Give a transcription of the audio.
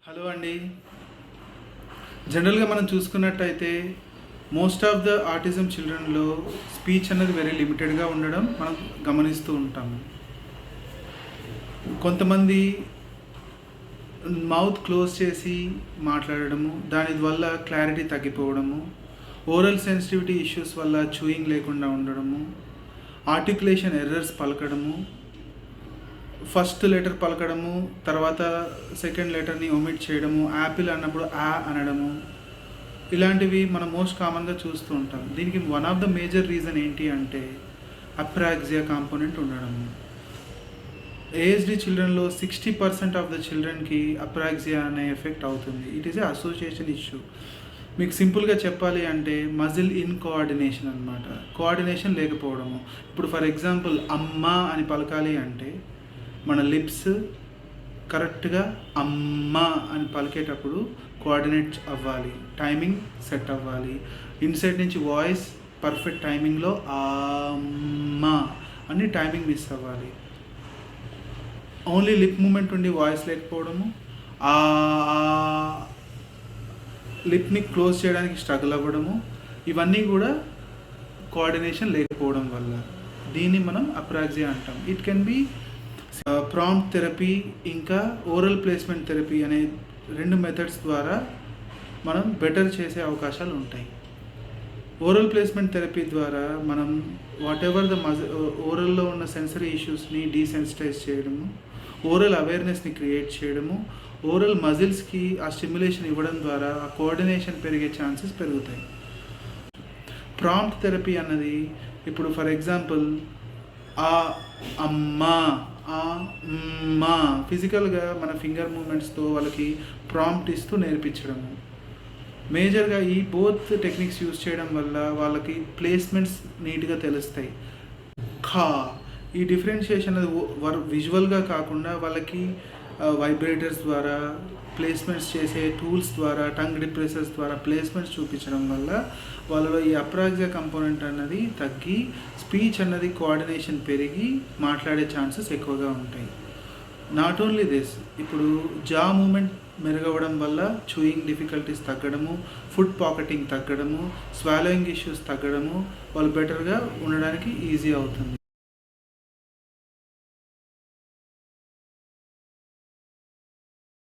Hello అండి. జనరల్గా మనం చూసుకున్నట్టయితే మోస్ట్ ఆఫ్ ద ఆటిజం చిల్డ్రన్లో స్పీచ్ అనేది వెరీ లిమిటెడ్గా ఉండడం మనం గమనిస్తూ ఉంటాము. కొంతమంది మౌత్ క్లోజ్ చేసి మాట్లాడడము, దాని వల్ల క్లారిటీ తగ్గిపోవడము, ఓరల్ సెన్సిటివిటీ ఇష్యూస్ వల్ల చూయింగ్ లేకుండా ఉండడము, ఆర్టికులేషన్ ఎర్రర్స్ పలకడము, ఫస్ట్ లెటర్ పలకడము, తర్వాత సెకండ్ లెటర్ని ఒమిట్ చేయడము, యాపిల్ అన్నప్పుడు ఆ అనడము, ఇలాంటివి మనం మోస్ట్ కామన్గా చూస్తూ ఉంటాం. దీనికి one of the major reason ఏంటి అంటే అప్రాక్సియా కాంపోనెంట్ ఉండడము. ఏఎస్డి చిల్డ్రన్లో 60% ఆఫ్ ద చిల్డ్రన్కి అప్రాక్సియా అనే ఎఫెక్ట్ అవుతుంది. It is a association issue. మీకు సింపుల్గా చెప్పాలి అంటే మజిల్ ఇన్ కోఆర్డినేషన్ అనమాట. కోఆర్డినేషన్ లేకపోవడము. ఇప్పుడు ఫర్ ఎగ్జాంపుల్ అమ్మ అని పలకాలి అంటే మన లిప్స్ కరెక్ట్గా అమ్మ అని పలికేటప్పుడు కోఆర్డినేట్ అవ్వాలి, టైమింగ్ సెట్ అవ్వాలి. ఇన్సైడ్ నుంచి వాయిస్ పర్ఫెక్ట్ టైమింగ్లో అమ్మ అని టైమింగ్ మిస్ అవ్వాలి. ఓన్లీ లిప్ మూమెంట్ ఉండి వాయిస్ లేకపోవడము, ఆ లిప్ని క్లోజ్ చేయడానికి స్ట్రగుల్ అవ్వడము, ఇవన్నీ కూడా కోఆర్డినేషన్ లేకపోవడం వల్ల దీన్ని మనం అప్రాక్సియా అంటాం. It can be prompt therapy ఇంకా ఓరల్ ప్లేస్మెంట్ థెరపీ అనే 2 మెథడ్స్ ద్వారా మనం బెటర్ చేసే అవకాశాలు ఉంటాయి. ఓరల్ ప్లేస్మెంట్ థెరపీ ద్వారా మనం వాట్ ఎవర్ ద ఓరల్లో ఉన్న సెన్సరీ ఇష్యూస్ని డీసెన్సిటైజ్ చేయడము, ఓరల్ అవేర్నెస్ని క్రియేట్ చేయడము, ఓరల్ మజిల్స్కి ఆ స్టిమ్యులేషన్ ఇవ్వడం ద్వారా ఆ కోఆర్డినేషన్ పెరిగే ఛాన్సెస్ పెరుగుతాయి. ప్రాంప్ట్ థెరపీ అన్నది ఇప్పుడు ఫర్ ఎగ్జాంపుల్ ఆ అమ్మ మా ఫిజికల్గా మన ఫింగర్ మూమెంట్స్తో వాళ్ళకి ప్రాంప్ట్ ఇస్తూ నేర్పించడము. మేజర్గా ఈ బోత్ టెక్నిక్స్ యూజ్ చేయడం వల్ల వాళ్ళకి ప్లేస్మెంట్స్ నీట్గా తెలుస్తాయి. ఖా ఈ డిఫరెన్షియేషన్ అనేది విజువల్గా కాకుండా వాళ్ళకి వైబ్రేటర్స్ ద్వారా ప్లేస్మెంట్స్ చేసే టూల్స్ ద్వారా టంగ్ డిప్రెసర్స్ ద్వారా ప్లేస్మెంట్స్ చూపించడం వల్ల వాళ్ళలో ఈ అప్రాక్సియా కంపోనెంట్ అన్నది తగ్గి స్పీచ్ అన్నది కోఆర్డినేషన్ పెరిగి మాట్లాడే ఛాన్సెస్ ఎక్కువగా ఉంటాయి. నాట్ ఓన్లీ దిస్, ఇప్పుడు జా మూమెంట్ మెరుగవడం వల్ల చూయింగ్ డిఫికల్టీస్ తగ్గడము, ఫుడ్ పాకెటింగ్ తగ్గడము, స్వాలోయింగ్ ఇష్యూస్ తగ్గడము, వాళ్ళు బెటర్గా ఉండడానికి ఈజీ అవుతుంది.